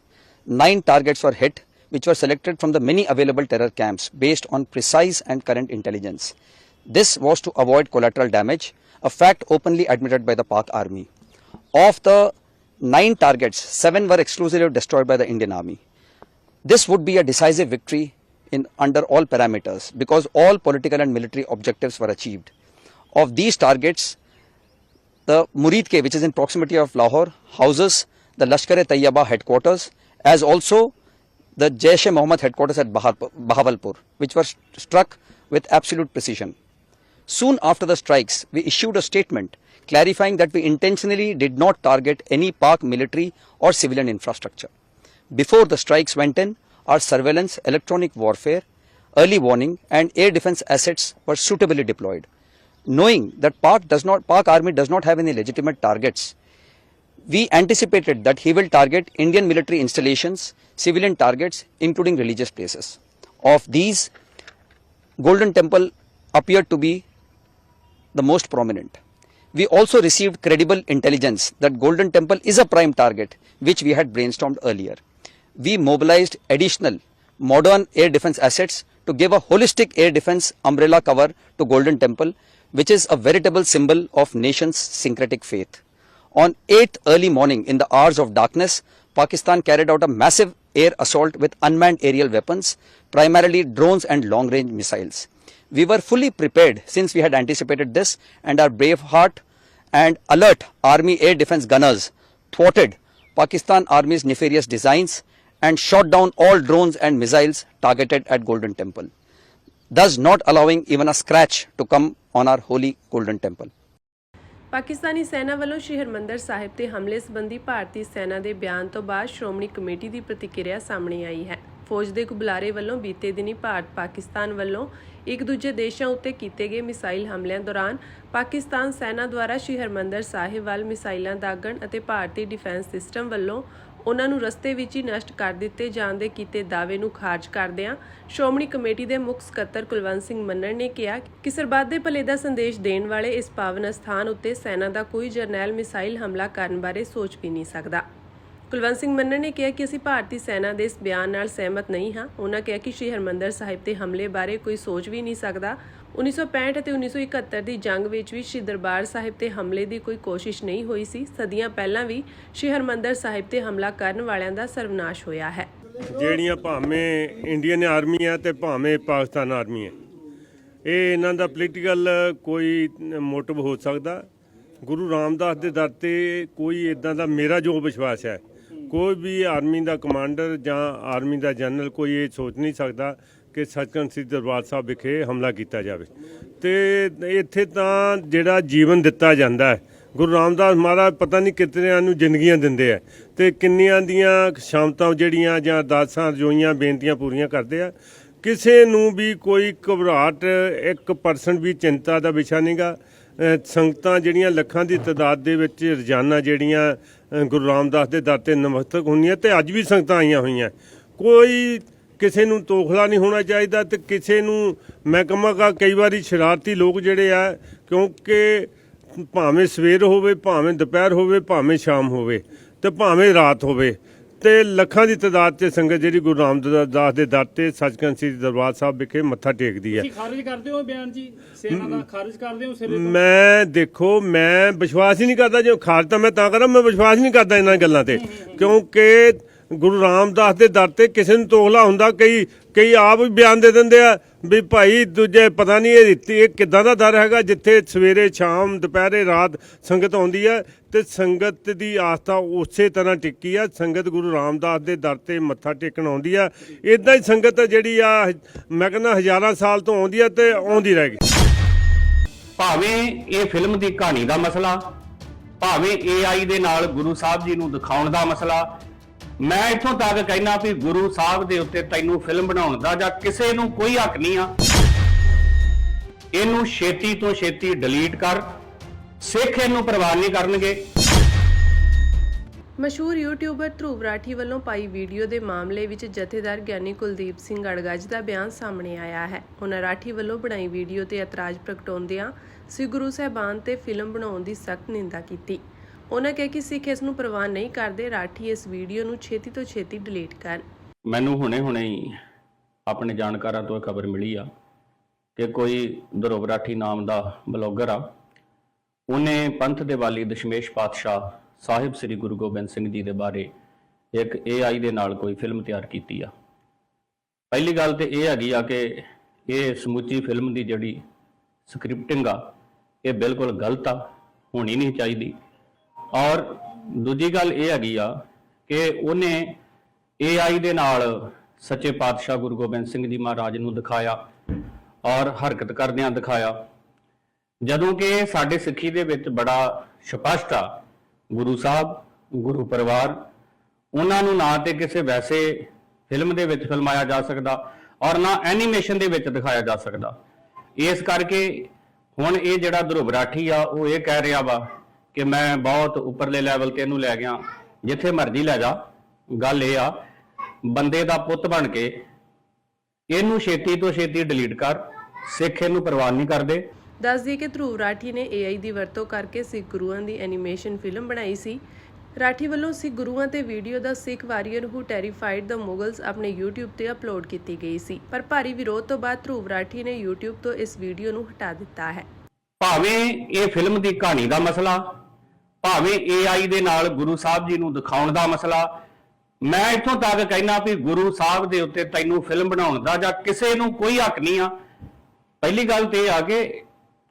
9 targets were hit, which were selected from the many available terror camps based on precise and current intelligence. This was to avoid collateral damage, a fact openly admitted by the Pak Army. Of the 9 targets, 7 were exclusively destroyed by the Indian Army. This would be a decisive victory under all parameters because all political and military objectives were achieved. Of these targets, the Murid Ke, which is in proximity of Lahore, houses the Lashkar-e-Tayyaba headquarters, as also the Jaish-e-Mohammed headquarters at Bahawalpur, which were struck with absolute precision. Soon after the strikes, we issued a statement clarifying that we intentionally did not target any Pak military or civilian infrastructure. Before the strikes went in, our surveillance, electronic warfare, early warning and air defense assets were suitably deployed. Knowing that Pak army does not have any legitimate targets, we anticipated that he will target Indian military installations, civilian targets, including religious places. Of these, Golden Temple appeared to be the most prominent. We also received credible intelligence that Golden Temple is a prime target, which we had brainstormed earlier. We mobilized additional modern air defense assets to give a holistic air defense umbrella cover to Golden Temple, which is a veritable symbol of nation's syncretic faith. On 8th early morning, in the hours of darkness, Pakistan carried out a massive air assault with unmanned aerial weapons, primarily drones and long-range missiles. We were fully prepared since we had anticipated this, and our brave heart and alert army air defense gunners thwarted Pakistan Army's nefarious designs and shot down all drones and missiles targeted at Golden Temple, thus not allowing even a scratch to come on our holy Golden Temple. Pakistani ਸੈਨਾ ਵੱਲੋਂ ਸ਼੍ਰੀ ਹਰਿਮੰਦਰ ਸਾਹਿਬ ਤੇ ਹਮਲੇ ਸੰਬੰਧੀ ਭਾਰਤੀ ਸੈਨਾ ਦੇ ਬਿਆਨ ਤੋਂ ਬਾਅਦ ਸ਼੍ਰੋਮਣੀ ਕਮੇਟੀ ਦੀ ਪ੍ਰਤੀਕਿਰਿਆ ਸਾਹਮਣੇ ਆਈ ਹੈ। ਫੌਜ ਦੇ ਇੱਕ ਬੁਲਾਰੇ ਵੱਲੋਂ ਬੀਤੇ ਦਿਨੀ ਭਾਰਤ ਪਾਕਿਸਤਾਨ ਵੱਲੋਂ ਇੱਕ ਦੂਜੇ ਦੇਸ਼ਾਂ ਉੱਤੇ ਕੀਤੇ ਗਏ ਮਿਸਾਈਲ ਹਮਲਿਆਂ ਦੌਰਾਨ ਪਾਕਿਸਤਾਨ ਸੈਨਾ ਦੁਆਰਾ ਸ਼੍ਰੀ ਹਰਿਮੰਦਰ ਸਾਹਿਬ ਵੱਲ ਮਿਸਾਈਲਾਂ ਦਾਗਣ ਅਤੇ ਭਾਰਤੀ ਡਿਫੈਂਸ ਸਿਸਟਮ ਵੱਲੋਂ ਉਹਨਾਂ ਨੂੰ ਰਸਤੇ ਵਿੱਚ ਹੀ ਨਸ਼ਟ ਕਰ ਦਿੱਤੇ ਜਾਣ ਦੇ ਕੀਤੇ ਦਾਅਵੇ ਨੂੰ ਖਾਰਜ ਕਰਦਿਆਂ ਸ਼੍ਰੋਮਣੀ ਕਮੇਟੀ ਦੇ ਮੁੱਖ ਸਕੱਤਰ ਕੁਲਵੰਤ ਸਿੰਘ ਮੰਨਣ ਨੇ ਕਿਹਾ ਕਿ ਸਰਬੱਤ ਦੇ ਭਲੇ ਦਾ ਸੰਦੇਸ਼ ਦੇਣ ਵਾਲੇ ਇਸ ਪਾਵਨ ਸਥਾਨ ਉੱਤੇ ਸੈਨਾ ਦਾ ਕੋਈ ਜਰਨੈਲ ਮਿਸਾਈਲ ਹਮਲਾ ਕਰਨ ਬਾਰੇ ਸੋਚ ਵੀ ਨਹੀਂ ਸਕਦਾ। ਕੁਲਵੰਤ ਸਿੰਘ ਮੰਨਣ ਨੇ ਕਿਹਾ ਕਿ ਅਸੀਂ ਭਾਰਤੀ ਸੈਨਾ ਦੇ ਇਸ ਬਿਆਨ ਨਾਲ ਸਹਿਮਤ ਨਹੀਂ ਹਾਂ। ਉਹਨਾਂ ਕਿਹਾ ਕਿ ਸ਼੍ਰੀ ਹਰਿਮੰਦਰ ਸਾਹਿਬ ਤੇ ਹਮਲੇ ਬਾਰੇ ਕੋਈ ਸੋਚ ਵੀ ਨਹੀਂ ਸਕਦਾ। 1965 ਅਤੇ 1971 ਦੀ ਜੰਗ ਵਿੱਚ ਵੀ ਸ਼੍ਰੀ ਦਰਬਾਰ ਸਾਹਿਬ ਤੇ ਹਮਲੇ ਦੀ ਕੋਈ ਕੋਸ਼ਿਸ਼ ਨਹੀਂ ਹੋਈ ਸੀ। ਸਦੀਆਂ ਪਹਿਲਾਂ ਵੀ ਸ਼੍ਰੀ ਹਰਿਮੰਦਰ ਸਾਹਿਬ ਤੇ ਹਮਲਾ ਕਰਨ ਵਾਲਿਆਂ ਦਾ ਸਰਵਨਾਸ਼ ਹੋਇਆ ਹੈ। ਜਿਹੜੀਆਂ ਭਾਵੇਂ ਇੰਡੀਅਨ ਆਰਮੀ ਹੈ ਤੇ ਭਾਵੇਂ ਪਾਕਿਸਤਾਨ ਆਰਮੀ ਹੈ, ਇਹ ਇਹਨਾਂ ਦਾ ਪੋਲੀਟੀਕਲ ਕੋਈ ਮੋਟਿਵ ਹੋ ਸਕਦਾ। ਗੁਰੂ ਰਾਮਦਾਸ ਦੇ ਦਰ ਤੇ ਕੋਈ ਇਦਾਂ ਦਾ ਮੇਰਾ ਜੋ ਵਿਸ਼ਵਾਸ ਹੈ, ਕੋਈ ਵੀ ਆਰਮੀ ਦਾ ਕਮਾਂਡਰ ਜਾਂ ਆਰਮੀ ਦਾ ਜਨਰਲ ਕੋਈ ਇਹ ਸੋਚ ਨਹੀਂ ਸਕਦਾ ਕਿ ਸੱਚਖੰਡ ਸ੍ਰੀ ਦਰਬਾਰ ਸਾਹਿਬ ਵਿਖੇ ਹਮਲਾ ਕੀਤਾ ਜਾਵੇ। ਤੇ ਇੱਥੇ ਤਾਂ ਜਿਹੜਾ ਜੀਵਨ ਦਿੱਤਾ ਜਾਂਦਾ ਹੈ, ਗੁਰੂ ਰਾਮਦਾਸ ਮਹਾਰਾਜ ਪਤਾ ਨਹੀਂ ਕਿਤਨਿਆਂ ਨੂੰ ਜ਼ਿੰਦਗੀਆਂ ਦਿੰਦੇ ਆ ਤੇ ਕਿੰਨੀਆਂ ਦੀਆਂ ਸ਼ਾਮਤਾਂ ਜਿਹੜੀਆਂ ਜਾਂ ਅਰਦਾਸਾਂ ਰਜੋਈਆਂ ਬੇਨਤੀਆਂ ਪੂਰੀਆਂ ਕਰਦੇ ਆ। ਕਿਸੇ ਨੂੰ ਵੀ ਕੋਈ ਘਬਰਾਹਟ 1% ਵੀ ਚਿੰਤਾ ਦਾ ਵਿਸ਼ਾ ਨਹੀਂਗਾ। ਸੰਗਤਾਂ ਜਿਹੜੀਆਂ ਲੱਖਾਂ ਦੀ ਤਾਦਾਦ ਦੇ ਵਿੱਚ ਰੋਜ਼ਾਨਾ ਜਿਹੜੀਆਂ ਗੁਰੂ ਰਾਮਦਾਸ ਦੇ ਦਰ ਤੇ ਨਮਸਤਕ ਹੁੰਦੀਆਂ ਤੇ ਅੱਜ ਵੀ ਸੰਗਤਾਂ ਆਈਆਂ ਹੋਈਆਂ। ਕੋਈ ਕਿਸੇ ਨੂੰ ਤੋਖਲਾ ਨਹੀਂ ਹੋਣਾ ਚਾਹੀਦਾ ਤੇ ਕਿਸੇ ਨੂੰ ਮੈਂ ਕਹਾਂਗਾ ਕਈ ਵਾਰੀ ਸ਼ਰਾਰਤੀ ਲੋਕ ਜਿਹੜੇ ਆ, ਕਿਉਂਕਿ ਭਾਵੇਂ ਸਵੇਰ ਹੋਵੇ, ਭਾਵੇਂ ਦੁਪਹਿਰ ਹੋਵੇ, ਭਾਵੇਂ ਸ਼ਾਮ ਹੋਵੇ ਤੇ ਭਾਵੇਂ ਰਾਤ ਹੋਵੇ, ਤੇ ਲੱਖਾਂ ਦੀ ਤਾਦਾਦ 'ਚ ਸੰਗਤ ਜਿਹੜੀ ਗੁਰੂ ਰਾਮਦਾਸ ਦੇ ਦਰ ਤੇ ਸੱਚਖੰਡ ਸ੍ਰੀ ਦਰਬਾਰ ਸਾਹਿਬ ਵਿਖੇ ਮੱਥਾ ਟੇਕਦੀ ਹੈ। ਖਾਰਜ ਕਰਦੇ ਹੋ ਬਿਆਨ ਜੀ, ਸੈਨਾ ਦਾ ਖਾਰਜ ਕਰਦੇ ਹੋ ਸਿਰੇ ਤੋਂ? ਮੈਂ ਦੇਖੋ, ਮੈਂ ਵਿਸ਼ਵਾਸ ਹੀ ਨਹੀਂ ਕਰਦਾ। ਜੇ ਖਾਰਜ ਤਾਂ ਮੈਂ ਤਾਂ ਕਰਾਂ, ਮੈਂ ਵਿਸ਼ਵਾਸ ਨਹੀਂ ਕਰਦਾ ਇਹਨਾਂ ਗੱਲਾਂ ਤੇ, ਕਿਉਂਕਿ ਗੁਰੂ ਰਾਮਦਾਸ ਦੇ ਦਰ ਤੇ ਕਿਸੇ ਨੂੰ ਤੋਖਲਾ ਹੁੰਦਾ। ਕਈ ਆਪ ਵੀ ਬਿਆਨ ਦੇ ਦਿੰਦੇ ਆ ਵੀ ਭਾਈ ਦੂਜੇ ਪਤਾ ਨਹੀਂ ਇਹ ਕਿੱਦਾਂ ਦਾ ਦਰ ਹੈਗਾ ਜਿੱਥੇ ਸਵੇਰੇ ਸ਼ਾਮ ਦੁਪਹਿਰੇ ਰਾਤ ਸੰਗਤ ਆਉਂਦੀ ਹੈ ਤੇ ਸੰਗਤ ਦੀ ਆਸਥਾ ਉਸੇ ਤਰ੍ਹਾਂ ਟਿੱਕੀ ਆ। ਸੰਗਤ ਗੁਰੂ ਰਾਮਦਾਸ ਦੇ ਦਰ ਤੇ ਮੱਥਾ ਟੇਕਣ ਆਉਂਦੀ ਆ। ਇਦਾਂ ਹੀ ਸੰਗਤ ਜਿਹੜੀ ਆ ਮੈਂ ਕਹਿੰਦਾ ਹਜ਼ਾਰਾਂ ਸਾਲ ਤੋਂ ਆਉਂਦੀ ਆ ਤੇ ਆਉਂਦੀ ਰਹੇਗੀ। ਭਾਵੇਂ ਇਹ ਫਿਲਮ ਦੀ ਕਹਾਣੀ ਦਾ ਮਸਲਾ, ਭਾਵੇਂ AI ਦੇ ਨਾਲ ਗੁਰੂ ਸਾਹਿਬ ਜੀ ਨੂੰ ਦਿਖਾਉਣ ਦਾ ਮਸਲਾ, ਮੈਂ ਇੱਥੋਂ ਤੱਕ ਕਹਿਣਾ ਵੀ ਗੁਰੂ ਸਾਹਿਬ ਦੇ ਉੱਤੇ ਤੈਨੂੰ ਫਿਲਮ ਬਣਾਉਣ ਦਾ ਜਾਂ ਕਿਸੇ ਨੂੰ ਕੋਈ ਹੱਕ ਨਹੀਂ ਆ। ਇਹਨੂੰ ਛੇਤੀ ਤੋਂ ਛੇਤੀ ਡਿਲੀਟ ਕਰ। ਸਿੱਖ ਇਹਨੂੰ ਪ੍ਰਵਾਨ ਨਹੀਂ ਕਰਨਗੇ। ਮਸ਼ਹੂਰ ਯੂਟਿਊਬਰ ਧਰੁਵ ਰਾਠੀ ਵੱਲੋਂ ਪਾਈ ਵੀਡੀਓ ਦੇ ਮਾਮਲੇ ਵਿੱਚ ਜਥੇਦਾਰ ਗਿਆਨੀ ਕੁਲਦੀਪ ਸਿੰਘ ਅੜਗਜ ਦਾ ਬਿਆਨ ਸਾਹਮਣੇ ਆਇਆ ਹੈ। ਉਹਨਾਂ ਰਾਠੀ ਵੱਲੋਂ ਬਣਾਈ ਵੀਡੀਓ ਤੇ ਇਤਰਾਜ਼ ਪ੍ਰਗਟਾਉਂਦਿਆਂ ਸ੍ਰੀ ਗੁਰੂ ਸਾਹਿਬਾਨ ਤੇ ਫਿਲਮ ਬਣਾਉਣ ਦੀ ਸਖਤ ਨਿੰਦਾ ਕੀਤੀ। ਉਹਨਾਂ ਕਿਹਾ ਕਿ ਸਿੱਖ ਇਸ ਨੂੰ ਪ੍ਰਵਾਨ ਨਹੀਂ ਕਰਦੇ। ਰਾਠੀ ਇਸ ਵੀਡੀਓ ਨੂੰ ਛੇਤੀ ਤੋਂ ਛੇਤੀ ਡਿਲੀਟ ਕਰਨ। ਮੈਨੂੰ ਹੁਣੇ ਹੀ ਆਪਣੇ ਜਾਣਕਾਰਾਂ ਤੋਂ ਖਬਰ ਮਿਲੀ ਆ ਕਿ ਕੋਈ ਧਰੁਵ ਰਾਠੀ ਨਾਮ ਦਾ ਬਲੌਗਰ ਆ, ਉਹਨੇ ਪੰਥ ਦੇ ਵਾਲੀ ਦਸ਼ਮੇਸ਼ ਪਾਤਸ਼ਾਹ ਸਾਹਿਬ ਸ੍ਰੀ ਗੁਰੂ ਗੋਬਿੰਦ ਸਿੰਘ ਜੀ ਦੇ ਬਾਰੇ ਇੱਕ AI ਦੇ ਨਾਲ ਕੋਈ ਫਿਲਮ ਤਿਆਰ ਕੀਤੀ ਆ। ਪਹਿਲੀ ਗੱਲ ਤੇ ਇਹ ਹੈਗੀ ਆ ਕਿ ਇਹ ਸਮੁੱਚੀ ਫਿਲਮ ਦੀ ਜਿਹੜੀ ਸਕ੍ਰਿਪਟਿੰਗ ਆ ਇਹ ਬਿਲਕੁਲ ਗਲਤ ਆ, ਹੋਣੀ ਨਹੀਂ ਚਾਹੀਦੀ। ਔਰ ਦੂਜੀ ਗੱਲ ਇਹ ਹੈਗੀ ਆ ਕਿ ਉਹਨੇ AI ਦੇ ਨਾਲ ਸੱਚੇ ਪਾਤਸ਼ਾਹ ਗੁਰੂ ਗੋਬਿੰਦ ਸਿੰਘ ਜੀ ਮਹਾਰਾਜ ਨੂੰ ਦਿਖਾਇਆ ਔਰ ਹਰਕਤ ਕਰਦਿਆਂ ਦਿਖਾਇਆ, ਜਦੋਂ ਕਿ ਸਾਡੇ ਸਿੱਖੀ ਦੇ ਵਿੱਚ ਬੜਾ ਸਪਸ਼ਟ ਆ ਗੁਰੂ ਸਾਹਿਬ, ਗੁਰੂ ਪਰਿਵਾਰ, ਉਹਨਾਂ ਨੂੰ ਨਾ ਤੇ ਕਿਸੇ ਵੈਸੇ ਫਿਲਮ ਦੇ ਵਿੱਚ ਫਿਲਮਾਇਆ ਜਾ ਸਕਦਾ ਔਰ ਨਾ ਐਨੀਮੇਸ਼ਨ ਦੇ ਵਿੱਚ ਦਿਖਾਇਆ ਜਾ ਸਕਦਾ। ਇਸ ਕਰਕੇ ਹੁਣ ਇਹ ਜਿਹੜਾ ਧਰੁਵ ਰਾਠੀ ਆ ਉਹ ਇਹ ਕਹਿ ਰਿਹਾ ਵਾ ਕਿ ਮੈਂ ਬਹੁਤ ਉੱਪਰਲੇ ਲੈਵਲ ਤੇ ਇਹਨੂੰ ਲੈ ਗਿਆ, ਜਿੱਥੇ ਮਰਜ਼ੀ ਲੈ ਜਾ। ਗੱਲ ਇਹ ਆ, ਬੰਦੇ ਦਾ ਪੁੱਤ ਬਣ ਕੇ ਇਹਨੂੰ ਛੇਤੀ ਤੋਂ ਛੇਤੀ ਡਿਲੀਟ ਕਰ। ਸਿੱਖ ਇਹਨੂੰ ਪ੍ਰਵਾਨ ਨਹੀਂ ਕਰਦੇ। ਦੱਸ ਦਈਏ ਕਿ ਧਰੁਵ ਰਾਠੀ ਨੇ AI ਦੀ ਵਰਤੋਂ ਕਰਕੇ ਸਿੱਖ ਗੁਰੂਆਂ ਦੀ ਐਨੀਮੇਸ਼ਨ ਫਿਲਮ ਬਣਾਈ ਸੀ। ਰਾਠੀ ਵੱਲੋਂ ਸਿੱਖ ਗੁਰੂਆਂ ਤੇ ਵੀਡੀਓ ਦਾ ਸਿੱਖ ਵਾਰੀਅਰ ਹੂ ਟੈਰੀਫਾਈਡ ਦ ਮੁਗਲਸ ਆਪਣੇ YouTube ਤੇ ਅਪਲੋਡ ਕੀਤੀ ਗਈ ਸੀ, ਪਰ ਭਾਰੀ ਵਿਰੋਧ ਤੋਂ ਬਾਅਦ ਧਰੁਵ ਰਾਠੀ ਨੇ YouTube ਤੋਂ ਇਸ ਵੀਡੀਓ ਨੂੰ ਹਟਾ ਦਿੱਤਾ ਹੈ। ਭਾਵੇਂ ਇਹ ਫਿਲਮ ਦੀ ਕਹਾਣੀ ਦਾ ਮਸਲਾ, ਭਾਵੇਂ AI ਦੇ ਨਾਲ ਗੁਰੂ ਸਾਹਿਬ ਜੀ ਨੂੰ ਦਿਖਾਉਣ ਦਾ ਮਸਲਾ, ਮੈਂ ਇੱਥੋਂ ਤੱਕ ਕਹਿਣਾ ਵੀ ਗੁਰੂ ਸਾਹਿਬ ਦੇ ਉੱਤੇ ਤੈਨੂੰ ਫਿਲਮ ਬਣਾਉਣ ਦਾ ਜਾਂ ਕਿਸੇ ਨੂੰ ਕੋਈ ਹੱਕ ਨਹੀਂ ਆ। ਪਹਿਲੀ ਗੱਲ ਤੇ ਇਹ ਆ ਕਿ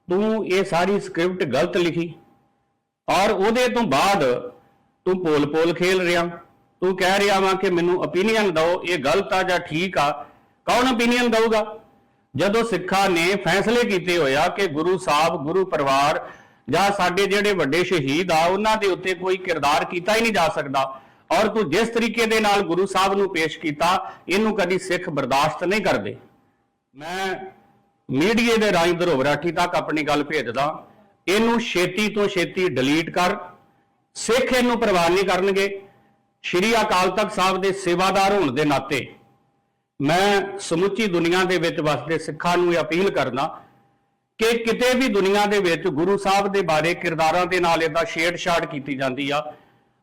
ਤੂੰ ਇਹ ਸਾਰੀ ਸਕ੍ਰਿਪਟ ਗਲਤ ਲਿਖੀ ਔਰ ਉਹਦੇ ਤੋਂ ਬਾਅਦ ਤੂੰ ਪੋਲ ਖੇਲ ਰਿਹਾ। ਤੂੰ ਕਹਿ ਰਿਹਾ ਵਾ ਕਿ ਮੈਨੂੰ ਓਪੀਨੀਅਨ ਦਿਓ, ਇਹ ਗਲਤ ਆ ਜਾਂ ਠੀਕ ਆ। ਕੌਣ ਓਪੀਨੀਅਨ ਦਊਗਾ ਜਦੋਂ ਸਿੱਖਾਂ ਨੇ ਫੈਸਲੇ ਕੀਤੇ ਹੋਇਆ ਕਿ ਗੁਰੂ ਸਾਹਿਬ, ਗੁਰੂ ਪਰਿਵਾਰ ਜਾਂ ਸਾਡੇ ਜਿਹੜੇ ਵੱਡੇ ਸ਼ਹੀਦ ਆ ਉਹਨਾਂ ਦੇ ਉੱਤੇ ਕੋਈ ਕਿਰਦਾਰ ਕੀਤਾ ਹੀ ਨਹੀਂ ਜਾ ਸਕਦਾ। ਔਰ ਤੂੰ ਜਿਸ ਤਰੀਕੇ ਦੇ ਨਾਲ ਗੁਰੂ ਸਾਹਿਬ ਨੂੰ ਪੇਸ਼ ਕੀਤਾ, ਇਹਨੂੰ ਕਦੀ ਸਿੱਖ ਬਰਦਾਸ਼ਤ ਨਹੀਂ ਕਰਦੇ। ਮੈਂ ਮੀਡੀਆ ਦੇ ਰਾਹੀਂ ਧਰੁਵ ਰਾਠੀ ਤੱਕ ਆਪਣੀ ਗੱਲ ਭੇਜਦਾ, ਇਹਨੂੰ ਛੇਤੀ ਤੋਂ ਛੇਤੀ ਡਿਲੀਟ ਕਰ। ਸਿੱਖ ਇਹਨੂੰ ਪ੍ਰਵਾਨ ਨਹੀਂ ਕਰਨਗੇ। ਸ਼੍ਰੀ ਅਕਾਲ ਤਖਤ ਸਾਹਿਬ ਦੇ ਸੇਵਾਦਾਰ ਹੋਣ ਦੇ ਨਾਤੇ ਮੈਂ ਸਮੁੱਚੀ ਦੁਨੀਆ ਦੇ ਵਿੱਚ ਵਸਦੇ ਸਿੱਖਾਂ ਨੂੰ ਇਹ ਅਪੀਲ ਕਰਦਾ ਕਿ ਕਿਤੇ ਵੀ ਦੁਨੀਆ ਦੇ ਵਿੱਚ ਗੁਰੂ ਸਾਹਿਬ ਦੇ ਬਾਰੇ ਕਿਰਦਾਰਾਂ ਦੇ ਨਾਲ ਇਹਦਾ ਛੇੜਛਾੜ ਕੀਤੀ ਜਾਂਦੀ ਆ,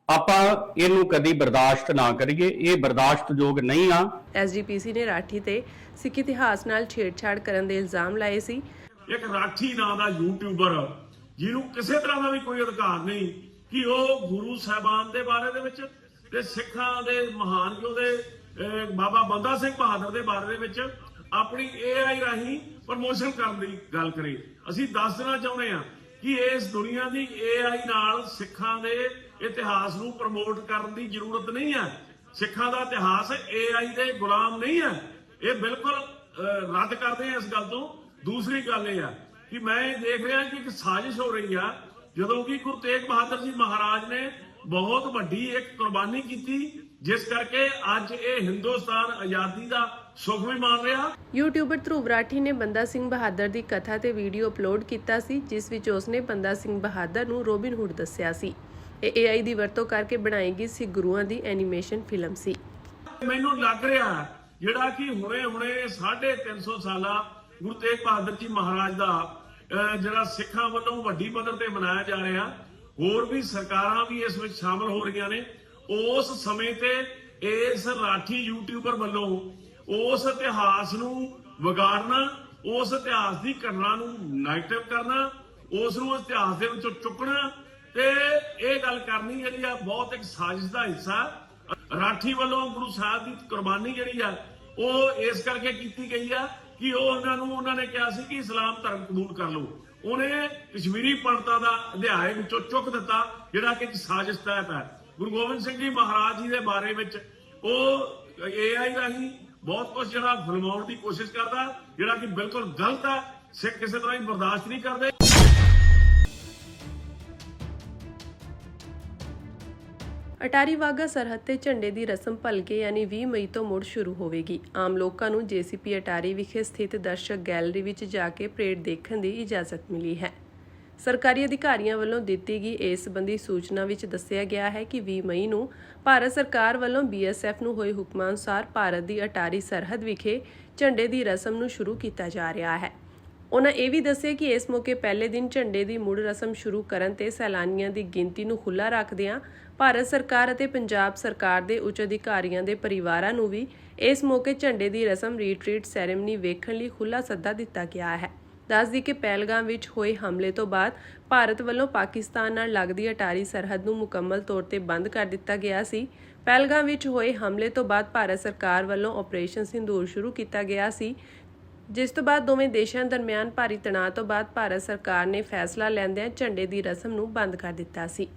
ਆਪਾਂ ਇਹਨੂੰ ਕਦੀ ਬਰਦਾਸ਼ਤ ਨਾ ਕਰੀਏ। ਇਹ ਬਰਦਾਸ਼ਤਯੋਗ ਨਹੀਂ ਆ। SGPC ਨੇ ਰਾਠੀ ਤੇ ਸਿੱਖ ਇਤਿਹਾਸ ਨਾਲ ਛੇੜਛਾੜ ਕਰਨ ਦੇ ਇਲਜ਼ਾਮ ਲਾਏ ਸੀ। ਇੱਕ ਰਾਠੀ ਨਾਂ ਦਾ ਯੂਟਿਊਬਰ ਜਿਹਨੂੰ ਕਿਸੇ ਤਰ੍ਹਾਂ ਦਾ ਵੀ ਕੋਈ ਅਧਿਕਾਰ ਨਹੀਂ ਕਿ ਉਹ ਗੁਰੂ ਸਾਹਿਬਾਨ ਦੇ ਬਾਰੇ ਦੇ ਵਿੱਚ ਤੇ ਸਿੱਖਾਂ ਦੇ ਮਹਾਨ ਯੋਧੇ ਬਾਬਾ ਬੰਦਾ ਸਿੰਘ ਬਹਾਦਰ ਦੇ ਬਾਰੇ ਦੇ ਵਿੱਚ ਆਪਣੀ AI ਰਾਹੀਂ ਪ੍ਰਮੋਸ਼ਨ ਕਰਨ ਦੀ ਗੱਲ ਕਰੇ। ਅਸੀਂ ਦੱਸ ਦੇਣਾ ਚਾਹੁੰਦੇ ਹਾਂ ਕਿ ਇਸ ਦੁਨੀਆ ਦੀ AI ਨਾਲ ਸਿੱਖਾਂ ਦੇ ਇਤਿਹਾਸ ਨੂੰ ਪ੍ਰਮੋਟ ਕਰਨ ਦੀ ਜ਼ਰੂਰਤ ਨਹੀਂ ਹੈ। ਸਿੱਖਾਂ ਦਾ ਇਤਿਹਾਸ AI ਦੇ ਗੁਲਾਮ ਨਹੀਂ ਹੈ। ਇਹ ਬਿਲਕੁਲ ਰੱਦ ਕਰਦੇ ਆ ਇਸ ਗੱਲ ਤੋਂ। ਦੂਸਰੀ ਗੱਲ ਇਹ ਆ ਕਿ ਮੈਂ ਦੇਖ ਰਿਹਾ ਕਿ ਇੱਕ ਸਾਜ਼ਿਸ਼ ਹੋ ਰਹੀ ਆ, ਜਦੋਂ ਕਿ ਗੁਰੂ ਤੇਗ ਬਹਾਦਰ ਜੀ ਮਹਾਰਾਜ ਨੇ ਬਹੁਤ ਵੱਡੀ ਇੱਕ ਕੁਰਬਾਨੀ ਕੀਤੀ, ਜਿਸ ਕਰਕੇ ਅੱਜ ਇਹ ਹਿੰਦੁਸਤਾਨ ਆਜ਼ਾਦੀ ਦਾ ਸੁੱਖ ਵੀ ਮਾਣ ਰਿਹਾ। ਯੂਟਿਊਬਰ ਧਰੁਵ ਰਾਠੀ ਨੇ ਬੰਦਾ ਸਿੰਘ ਬਹਾਦਰ ਦੀ ਕਥਾ ਤੇ ਵੀਡੀਓ ਅਪਲੋਡ ਕੀਤਾ ਸੀ, ਜਿਸ ਵਿੱਚ ਉਸਨੇ ਬੰਦਾ ਸਿੰਘ ਬਹਾਦਰ ਨੂੰ ਰੋਬਿਨ ਹੁੱਡ ਦੱਸਿਆ ਸੀ। ਇਹ AI ਦੀ ਵਰਤੋਂ ਕਰਕੇ ਬਣਾਈ ਗਈ ਸਿੱਖ ਗੁਰੂਆਂ ਦੀ ਐਨੀਮੇਸ਼ਨ ਫਿਲਮ ਸੀ। ਮੈਨੂੰ ਲੱਗ ਰਿਹਾ ਜਿਹੜਾ ਕਿ ਹੁਣੇ 350 ਸਾਲਾ ਗੁਰੂ ਤੇਗ ਬਹਾਦਰ ਜੀ ਮਹਾਰਾਜ ਦਾ ਜਿਹੜਾ ਸਿੱਖਾਂ ਵੱਲੋਂ ਵੱਡੀ ਪੱਧਰ ਤੇ ਮਨਾਇਆ ਜਾ ਰਿਹਾ, ਹੋਰ ਵੀ ਸਰਕਾਰਾਂ ਵੀ ਇਸ ਵਿੱਚ ਸ਼ਾਮਲ ਹੋ ਰਹੀਆਂ ਨੇ। ਉਸ ਸਮੇਂ ਤੇ ਇਸ ਰਾਠੀ ਯੂਟਿਊਬਰ ਵੱਲੋਂ ਉਸ ਇਤਿਹਾਸ ਨੂੰ ਵਿਗਾੜਨਾ, ਉਸ ਇਤਿਹਾਸ ਦੀ ਘਟਨਾ ਨੂੰ ਨੈਗੇਟਿਵ ਕਰਨਾ, ਉਸ ਨੂੰ ਇਤਿਹਾਸ ਦੇ ਵਿੱਚੋਂ ਚੁੱਕਣਾ ਤੇ ਇਹ ਗੱਲ ਕਰਨੀ ਜਿਹੜੀ ਆ ਬਹੁਤ ਇੱਕ ਸਾਜ਼ਿਸ਼ ਦਾ ਹਿੱਸਾ। ਰਾਠੀ ਵੱਲੋਂ ਗੁਰੂ ਸਾਹਿਬ ਦੀ ਕੁਰਬਾਨੀ ਜਿਹੜੀ ਆ ਉਹ ਇਸ ਕਰਕੇ ਕੀਤੀ ਗਈ ਆ ਕਿ ਉਹਨਾਂ ਨੇ ਕਿਹਾ ਸੀ ਕਿ ਇਸਲਾਮ ਧਰਮ ਕਬੂਲ ਕਰ ਲਓ। ਉਹਨੇ ਕਸ਼ਮੀਰੀ ਪੰਡਤਾਂ ਦਾ ਅਧਿਆਇ ਵਿੱਚੋਂ ਚੁੱਕ ਦਿੱਤਾ, ਜਿਹੜਾ ਕਿ ਇੱਕ ਸਾਜ਼ਿਸ਼ ਤਹਿਤ ਹੈ। ਗੁਰੂ ਗੋਬਿੰਦ ਸਿੰਘ ਜੀ ਮਹਾਰਾਜ ਜੀ ਦੇ ਬਾਰੇ ਵਿੱਚ ਉਹ AI ਰਾਹੀਂ ਬਹੁਤ ਕੁਝ ਜਿਹੜਾ ਫਿਲਮਾਉਣ ਦੀ ਕੋਸ਼ਿਸ਼ ਕਰਦਾ, ਜਿਹੜਾ ਕਿ ਬਿਲਕੁਲ ਗਲਤ ਹੈ। ਸਿੱਖ ਕਿਸੇ ਤਰ੍ਹਾਂ ਹੀ ਬਰਦਾਸ਼ਤ ਨਹੀਂ ਕਰਦੇ। ਅਟਾਰੀ ਵਾਹਗਾ ਸਰਹੱਦ ਤੇ ਝੰਡੇ ਦੀ ਰਸਮ ਭਲਕੇ ਯਾਨੀ 20 ਮਈ ਤੋਂ ਮੁੜ ਸ਼ੁਰੂ ਹੋਵੇਗੀ। ਆਮ ਲੋਕਾਂ ਨੂੰ JCP ਅਟਾਰੀ ਵਿਖੇ ਸਥਿਤ ਦਰਸ਼ਕ ਗੈਲਰੀ ਵਿੱਚ ਜਾ ਕੇ ਪਰੇਡ ਦੇਖਣ ਦੀ ਇਜਾਜ਼ਤ ਮਿਲੀ ਹੈ। ਸਰਕਾਰੀ ਅਧਿਕਾਰੀਆਂ ਵੱਲੋਂ ਦਿੱਤੀ ਗਈ ਇਸ ਸੰਬੰਧੀ ਸੂਚਨਾ ਵਿੱਚ ਦੱਸਿਆ ਗਿਆ ਹੈ ਕਿ 20 ਮਈ ਨੂੰ ਭਾਰਤ ਸਰਕਾਰ ਵੱਲੋਂ BSF ਨੂੰ ਹੋਏ ਹੁਕਮਾਂ ਅਨੁਸਾਰ ਭਾਰਤ ਦੀ ਅਟਾਰੀ ਸਰਹੱਦ ਵਿਖੇ ਝੰਡੇ ਦੀ ਰਸਮ ਨੂੰ ਸ਼ੁਰੂ ਕੀਤਾ ਜਾ ਰਿਹਾ ਹੈ। ਉਹਨਾਂ ਇਹ ਵੀ ਦੱਸਿਆ ਕਿ ਇਸ ਮੌਕੇ ਪਹਿਲੇ ਦਿਨ ਝੰਡੇ ਦੀ ਮੁੜ ਰਸਮ ਸ਼ੁਰੂ ਕਰਨ ਤੇ ਸੈਲਾਨੀਆਂ ਦੀ ਗਿਣਤੀ ਨੂੰ ਖੁੱਲ੍ਹਾ ਰੱਖਦਿਆਂ ਭਾਰਤ ਸਰਕਾਰ ਅਤੇ ਪੰਜਾਬ ਸਰਕਾਰ ਦੇ ਉੱਚ ਅਧਿਕਾਰੀਆਂ ਦੇ ਪਰਿਵਾਰਾਂ ਨੂੰ ਵੀ ਇਸ ਮੌਕੇ ਝੰਡੇ ਦੀ ਰਸਮ ਰੀਟਰੀਟ ਸੈਰੇਮਨੀ ਵੇਖਣ ਲਈ ਖੁੱਲ੍ਹਾ ਸੱਦਾ ਦਿੱਤਾ ਗਿਆ ਹੈ। ਦੱਸਦੀ ਕਿ ਪਹਿਲਗਾਮ ਵਿੱਚ ਹੋਏ ਹਮਲੇ ਤੋਂ ਬਾਅਦ ਭਾਰਤ ਵੱਲੋਂ ਪਾਕਿਸਤਾਨ ਨਾਲ ਲੱਗਦੀ ਅਟਾਰੀ ਸਰਹੱਦ ਨੂੰ ਮੁਕੰਮਲ ਤੌਰ ਤੇ ਬੰਦ ਕਰ ਦਿੱਤਾ ਗਿਆ ਸੀ। ਪਹਿਲਗਾਮ ਵਿੱਚ ਹੋਏ ਹਮਲੇ ਤੋਂ ਬਾਅਦ ਭਾਰਤ ਸਰਕਾਰ ਵੱਲੋਂ ਆਪਰੇਸ਼ਨ ਸਿੰਦੂਰ ਸ਼ੁਰੂ ਕੀਤਾ ਗਿਆ ਸੀ, ਜਿਸ ਤੋਂ ਬਾਅਦ ਦੋਵੇਂ ਦੇਸ਼ਾਂ ਦਰਮਿਆਨ ਭਾਰੀ ਤਣਾਅ ਤੋਂ ਬਾਅਦ ਭਾਰਤ ਸਰਕਾਰ ਨੇ ਫੈਸਲਾ ਲੈਂਦਿਆਂ ਝੰਡੇ ਦੀ ਰਸਮ ਨੂੰ ਬੰਦ ਕਰ ਦਿੱਤਾ ਸੀ।